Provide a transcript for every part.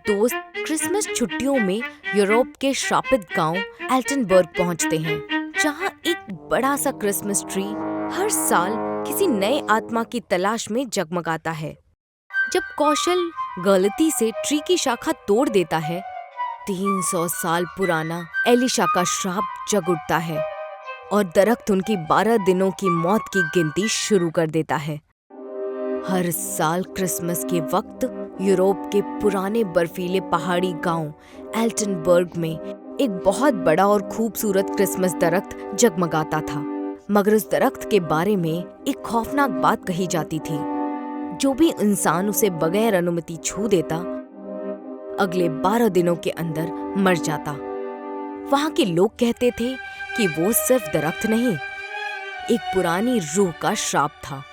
दोस्त क्रिसमस छुट्टियों में यूरोप के श्रापित गांव एल्टनबर्ग पहुंचते हैं, जहां एक बड़ा सा क्रिसमस ट्री हर साल किसी नए आत्मा की तलाश में जगमगाता है। जब कौशल गलती से ट्री की शाखा तोड़ देता है, 300 साल पुराना एलिशा का श्राप जग उठता है और दरख्त उनकी 12 दिनों की मौत की गिनती शुरू कर देता है। हर साल क्रिसमस के वक्त यूरोप के पुराने बर्फीले पहाड़ी गांव एल्टनबर्ग में एक बहुत बड़ा और खूबसूरत क्रिसमस दरख्त जगमगाता था। मगर उस दरख्त के बारे में एक खौफनाक बात कही जाती थी। जो भी इंसान उसे बगैर अनुमति छू देता, अगले 12 दिनों के अंदर मर जाता। वहां के लोग कहते थे कि वो सिर्फ दरख्त नहीं, एक पुरानी रूह का श्राप था।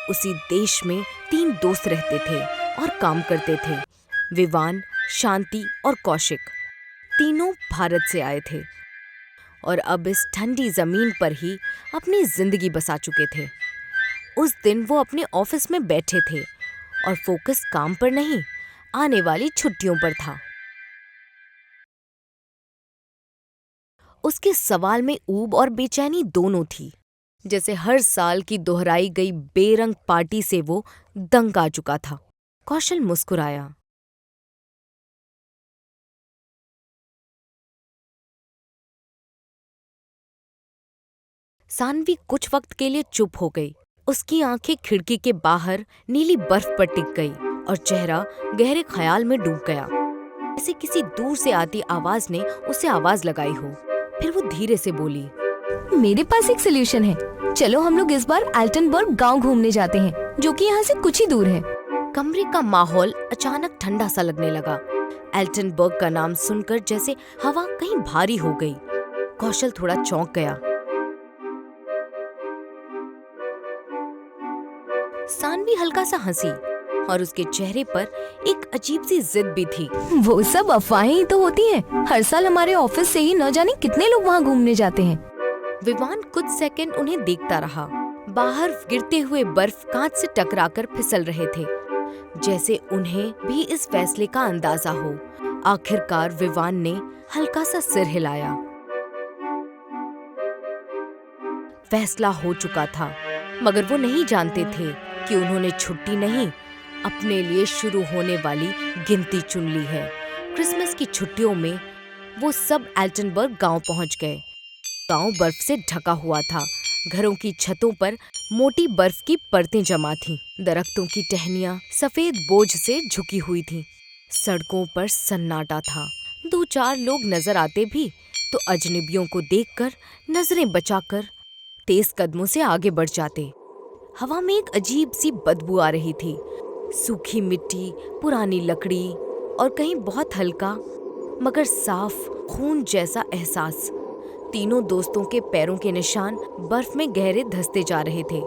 उसी देश में 3 दोस्त रहते थे और काम करते थे। विवान, शांति और कौशिक तीनों भारत से आए थे और अब इस ठंडी जमीन पर ही अपनी जिंदगी बसा चुके थे। उस दिन वो अपने ऑफिस में बैठे थे और फोकस काम पर नहीं, आने वाली छुट्टियों पर था। उसके सवाल में ऊब और बेचैनी दोनों थी। जैसे हर साल की दोहराई गई बेरंग पार्टी से वो दंग आ चुका था। कौशल मुस्कुराया। सानवी कुछ वक्त के लिए चुप हो गई। उसकी आंखें खिड़की के बाहर नीली बर्फ पर टिक गई और चेहरा गहरे ख्याल में डूब गया। जैसे किसी दूर से आती आवाज ने उसे आवाज लगाई हो। फिर वो धीरे से बोली, मेरे पास एक सोल्यूशन है। चलो हम लोग इस बार एल्टनबर्ग गांव घूमने जाते हैं, जो कि यहाँ से कुछ ही दूर है। कमरे का माहौल अचानक ठंडा सा लगने लगा। एल्टनबर्ग का नाम सुनकर जैसे हवा कहीं भारी हो गई। कौशल थोड़ा चौंक गया। सानवी हल्का सा हंसी और उसके चेहरे पर एक अजीब सी जिद भी थी। वो सब अफवाहें ही तो होती हैं। हर साल हमारे ऑफिस से ही न जाने कितने लोग वहाँ घूमने जाते हैं। विवान कुछ सेकंड उन्हें देखता रहा। बाहर गिरते हुए बर्फ कांच से टकराकर फिसल रहे थे, जैसे उन्हें भी इस फैसले का अंदाजा हो। आखिरकार विवान ने हल्का सा सिर हिलाया। फैसला हो चुका था, मगर वो नहीं जानते थे कि उन्होंने छुट्टी नहीं, अपने लिए शुरू होने वाली गिनती चुन ली है। क्रिसमस की छुट्टियों में वो सब एल्टनबर्ग गांव पहुंच गए। गांव बर्फ से ढका हुआ था। घरों की छतों पर मोटी बर्फ की परतें जमा थीं। दरख्तों की टहनियां सफेद बोझ से झुकी हुई थीं। सड़कों पर सन्नाटा था। 2-4 लोग नजर आते भी तो अजनबियों को देखकर नजरें बचाकर तेज कदमों से आगे बढ़ जाते। हवा में एक अजीब सी बदबू आ रही थी। सूखी मिट्टी, पुरानी लकड़ी और कहीं बहुत हल्का मगर साफ खून जैसा एहसास। तीनों दोस्तों के पैरों के निशान बर्फ में गहरे धंसते जा रहे थे,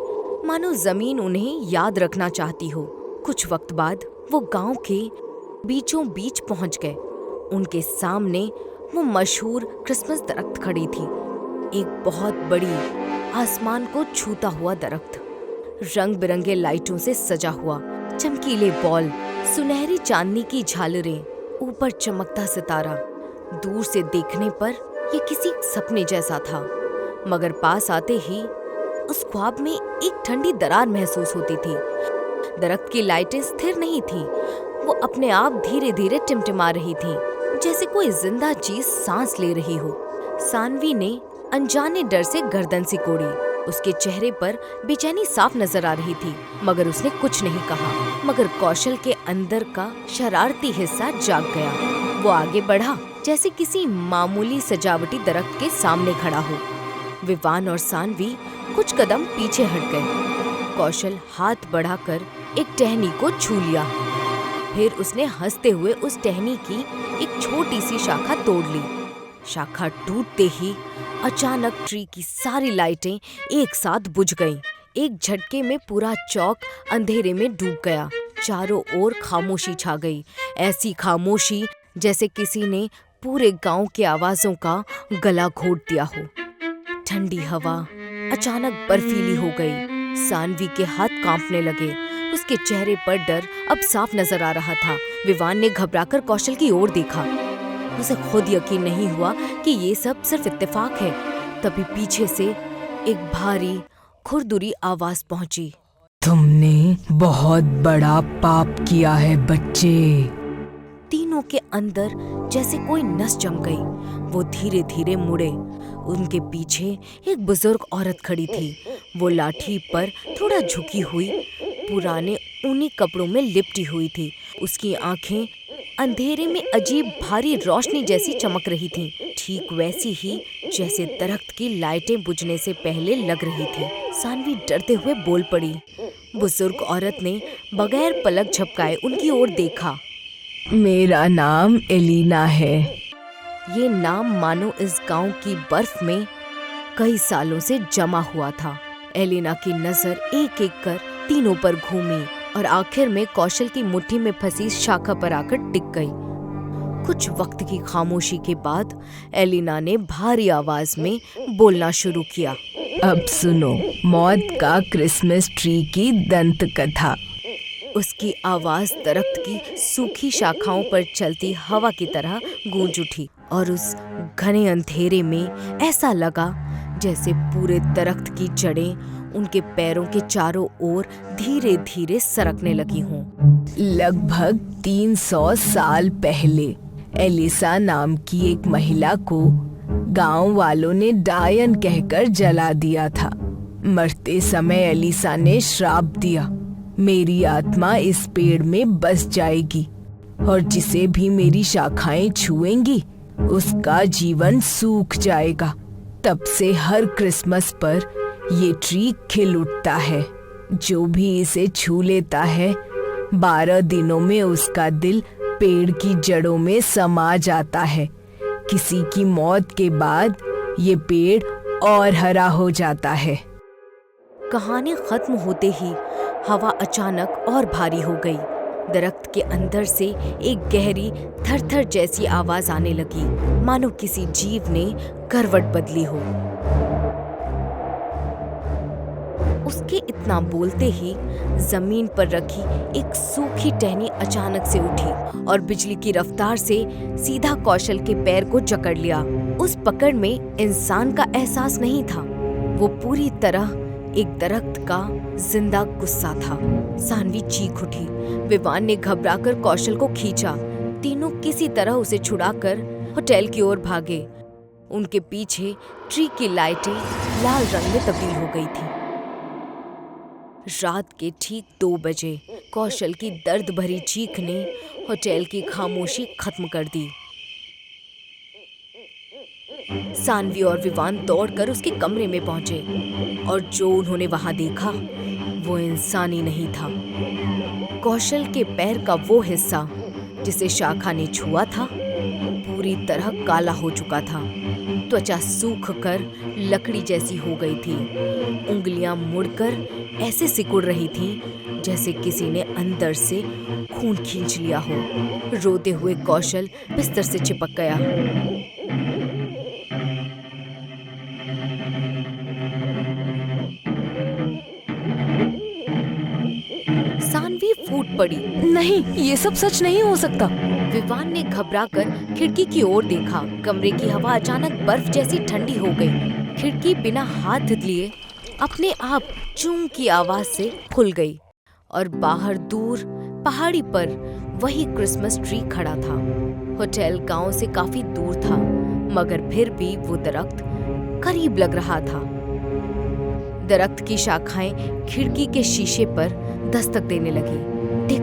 मानो जमीन उन्हें याद रखना चाहती हो। कुछ वक्त बाद वो गांव के बीचों बीच पहुंच गए। उनके सामने वो मशहूर क्रिसमस दरख्त खड़ी थी। एक बहुत बड़ी, आसमान को छूता हुआ दरख्त, रंग बिरंगे लाइटों से सजा हुआ। चमकीले बॉल, सुनहरी चांदनी की झालरें, ऊपर चमकता सितारा। दूर से देखने पर ये किसी सपने जैसा था, मगर पास आते ही उस ख्वाब में एक ठंडी दरार महसूस होती थी। दरख्त की लाइटें स्थिर नहीं थीं, वो अपने आप धीरे धीरे टिमटिमा रही थीं, जैसे कोई जिंदा चीज सांस ले रही हो। सानवी ने अनजाने डर से गर्दन सिकोड़ी। उसके चेहरे पर बेचैनी साफ नजर आ रही थी, मगर उसने कुछ नहीं कहा। मगर कौशल के अंदर का शरारती हिस्सा जाग गया। वो आगे बढ़ा, जैसे किसी मामूली सजावटी दरख्त के सामने खड़ा हो। विवान और सानवी कुछ कदम पीछे हट गए। कौशल हाथ बढ़ाकर एक टहनी को छू लिया। फिर उसने हंसते हुए उस टहनी की एक छोटी सी शाखा तोड़ ली। शाखा टूटते ही अचानक ट्री की सारी लाइटें एक साथ बुझ गईं। एक झटके में पूरा चौक अंधेरे में डूब गया। चारों ओर खामोशी छा गई, ऐसी खामोशी जैसे किसी ने पूरे गांव की आवाजों का गला घोट दिया हो। ठंडी हवा अचानक बर्फीली हो गई। सानवी के हाथ कांपने लगे। उसके चेहरे पर डर अब साफ नजर आ रहा था। विवान ने घबराकर कौशल की ओर देखा। उसे खुद यकीन नहीं हुआ कि ये सब सिर्फ इत्तेफाक है। तभी पीछे से एक भारी खुरदुरी आवाज पहुंची। तुमने बहुत बड़ा पाप किया है बच्चे। तीनों के अंदर जैसे कोई नस जम गई। वो धीरे धीरे मुड़े। उनके पीछे एक बुजुर्ग औरत खड़ी थी। वो लाठी पर थोड़ा झुकी हुई, पुराने ऊनी कपड़ों में लिपटी हुई थी। उसकी आंखें अंधेरे में अजीब भारी रोशनी जैसी चमक रही थीं, ठीक वैसी ही जैसे दरख्त की लाइटें बुझने से पहले लग रही थी। सानवी डरते हुए बोल पड़ी। बुजुर्ग औरत ने बगैर पलक झपकाए उनकी ओर देखा। मेरा नाम एलिना है। ये नाम मानो इस गांव की बर्फ में कई सालों से जमा हुआ था। एलिना की नजर एक एक कर तीनों पर घूमी और आखिर में कौशल की मुट्ठी में फंसी शाखा पर आकर टिक गई। कुछ वक्त की खामोशी के बाद एलिना ने भारी आवाज में बोलना शुरू किया। अब सुनो मौत का क्रिसमस ट्री की दंत कथा। उसकी आवाज दरख्त की सूखी शाखाओं पर चलती हवा की तरह गूंज उठी और उस घने अंधेरे में ऐसा लगा जैसे पूरे दरख्त की जड़ें उनके पैरों के चारों ओर धीरे धीरे सरकने लगी हों। लगभग 300 साल पहले एलिसा नाम की एक महिला को गांव वालों ने डायन कहकर जला दिया था। मरते समय एलिसा ने श्राप दिया, मेरी आत्मा इस पेड़ में बस जाएगी और जिसे भी मेरी शाखाएं छुएंगी उसका जीवन सूख जाएगा। तब से हर क्रिसमस पर ये ट्री खिल उठता है। जो भी इसे छू लेता है 12 दिनों में उसका दिल पेड़ की जड़ों में समा जाता है। किसी की मौत के बाद ये पेड़ और हरा हो जाता है। कहानी खत्म होते ही हवा अचानक और भारी हो गई। दरख्त के अंदर से एक गहरी थरथर जैसी आवाज आने लगी, मानो किसी जीव ने करवट बदली हो। उसके इतना बोलते ही जमीन पर रखी एक सूखी टहनी अचानक से उठी और बिजली की रफ्तार से सीधा कौशल के पैर को जकड़ लिया। उस पकड़ में इंसान का एहसास नहीं था, वो पूरी तरह एक दरख्त का जिंदा गुस्सा था। सानवी चीख उठी। विवान ने घबराकर कौशल को खींचा। तीनों किसी तरह उसे छुड़ाकर होटल की ओर भागे। उनके पीछे ट्री की लाइटें लाल रंग में तब्दील हो गई थी। रात के ठीक 2 बजे कौशल की दर्द भरी चीख ने होटल की खामोशी खत्म कर दी। सानवी और विवान दौड़कर उसके कमरे में पहुंचे और जो उन्होंने वहां देखा वो इंसानी नहीं था। कौशल के पैर का वो हिस्सा जिसे शाखा ने छुआ था पूरी तरह काला हो चुका था। त्वचा सूख कर लकड़ी जैसी हो गई थी। उंगलियां मुड़कर ऐसे सिकुड़ रही थीं जैसे किसी ने अंदर से खून खींच लिया हो। रोते हुए कौशल बिस्तर से चिपक गया। सानवी फूट पड़ी। नहीं, ये सब सच नहीं हो सकता। विवान ने घबराकर खिड़की की ओर देखा। कमरे की हवा अचानक बर्फ जैसी ठंडी हो गई। खिड़की बिना हाथ लिए अपने आप चूं की आवाज से खुल गई और बाहर दूर पहाड़ी पर वही क्रिसमस ट्री खड़ा था। होटल गांव से काफी दूर था, मगर फिर भी वो दरख्त करीब लग रहा था। दरख्त की शाखाएं खिड़की के शीशे पर दस्तक देने लगी। टिक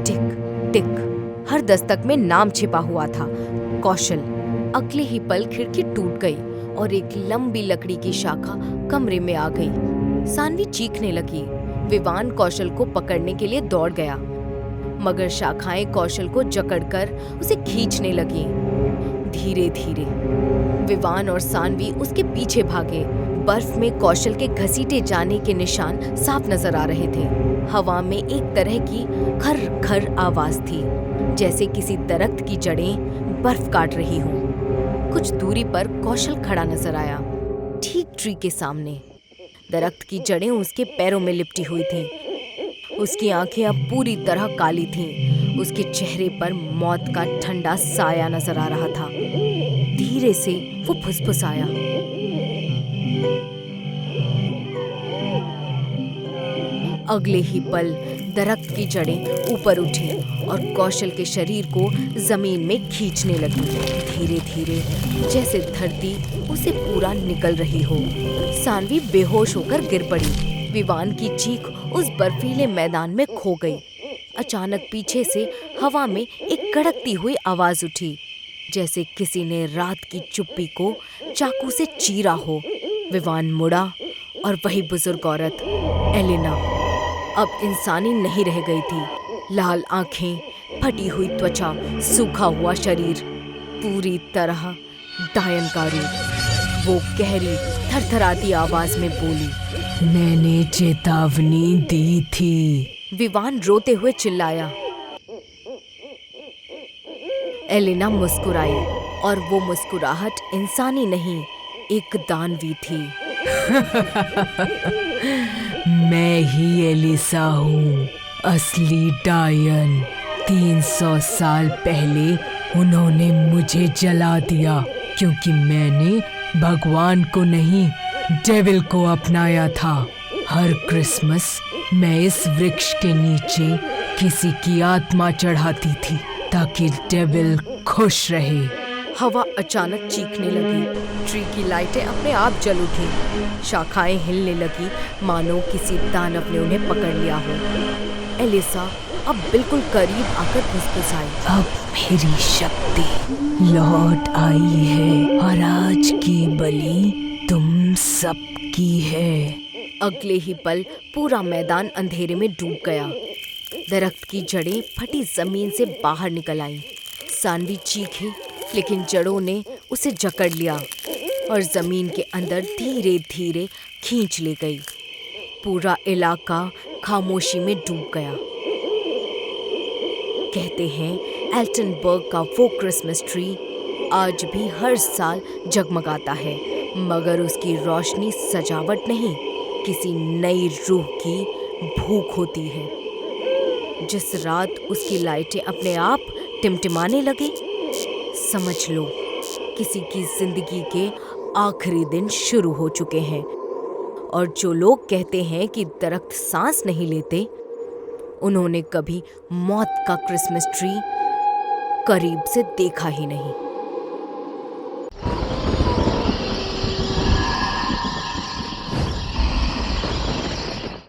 टिक टिक। हर दस्तक में नाम छिपा हुआ था, कौशल। अगले ही पल खिड़की टूट गई और एक लंबी लकड़ी की शाखा कमरे में आ गई। सानवी चीखने लगी। विवान कौशल को पकड़ने के लिए दौड़ गया, मगर शाखाएं कौशल को जकड़कर उसे खींचने लगी। धीरे धीरे विवान और सानवी उसके पीछे भागे। बर्फ में कौशल के घसीटे जाने के निशान साफ नजर आ रहे थे। हवा में एक तरह की खर खर आवाज थी, जैसे किसी दरख्त की जड़ें बर्फ काट रही हों। कुछ दूरी पर कौशल खड़ा नजर आया, ठीक ट्री के सामने। दरख्त की जड़ें उसके पैरों में लिपटी हुई थीं। उसकी आंखें अब पूरी तरह काली थीं। उसके चेहरे पर मौत का ठंडा साया नजर आ रहा था। धीरे से वो फुसफुसाया, अगले ही पल दरख्त की जड़ें ऊपर उठी और कौशल के शरीर को जमीन में खींचने लगी। धीरे धीरे जैसे धरती उसे पूरा निकल रही हो। सानवी बेहोश होकर गिर पड़ी। विवान की चीख उस बर्फीले मैदान में खो गई। अचानक पीछे से हवा में एक कड़कती हुई आवाज उठी, जैसे किसी ने रात की चुप्पी को चाकू से चीरा हो। विवान मुड़ा और वही बुजुर्ग औरत एलिना अब इंसानी नहीं रह गई थी। लाल आंखें, फटी हुई त्वचा, सूखा हुआ शरीर, पूरी तरह डायन का रूप। वो गहरी थरथराती आवाज में बोली, मैंने चेतावनी दी थी। विवान रोते हुए चिल्लाया। एलिना मुस्कुराई और वो मुस्कुराहट इंसानी नहीं, एक दानवी थी। मैं ही एलिसा हूँ, असली डायन। 300 साल पहले उन्होंने मुझे जला दिया क्योंकि मैंने भगवान को नहीं, डेविल को अपनाया था। हर क्रिसमस मैं इस वृक्ष के नीचे किसी की आत्मा चढ़ाती थी ताकि डेविल खुश रहे। हवा अचानक चीखने लगी। ट्री की लाइटें अपने आप जल उठी। शाखाएं हिलने लगी, मानो किसी दानव ने उन्हें पकड़ लिया हो। एलिसा अब बिल्कुल करीब आकर फुसफुसाई, अब मेरी शक्ति लौट आई है और आज की बलि तुम सबकी है। अगले ही पल पूरा मैदान अंधेरे में डूब गया। दरख्त की जड़ें फटी जमीन से बाहर निकल आईं। सानवी चीखी, लेकिन जड़ों ने उसे जकड़ लिया और जमीन के अंदर धीरे धीरे खींच ले गई। पूरा इलाका खामोशी में डूब गया। कहते हैं एल्टनबर्ग का वो क्रिसमस ट्री आज भी हर साल जगमगाता है, मगर उसकी रोशनी सजावट नहीं, किसी नई रूह की भूख होती है। जिस रात उसकी लाइटें अपने आप टिमटिमाने लगे, समझ लो किसी की जिंदगी के आखिरी दिन शुरू हो चुके हैं। और जो लोग कहते हैं कि दरख्त सांस नहीं लेते, उन्होंने कभी मौत का क्रिसमस ट्री करीब से देखा ही नहीं।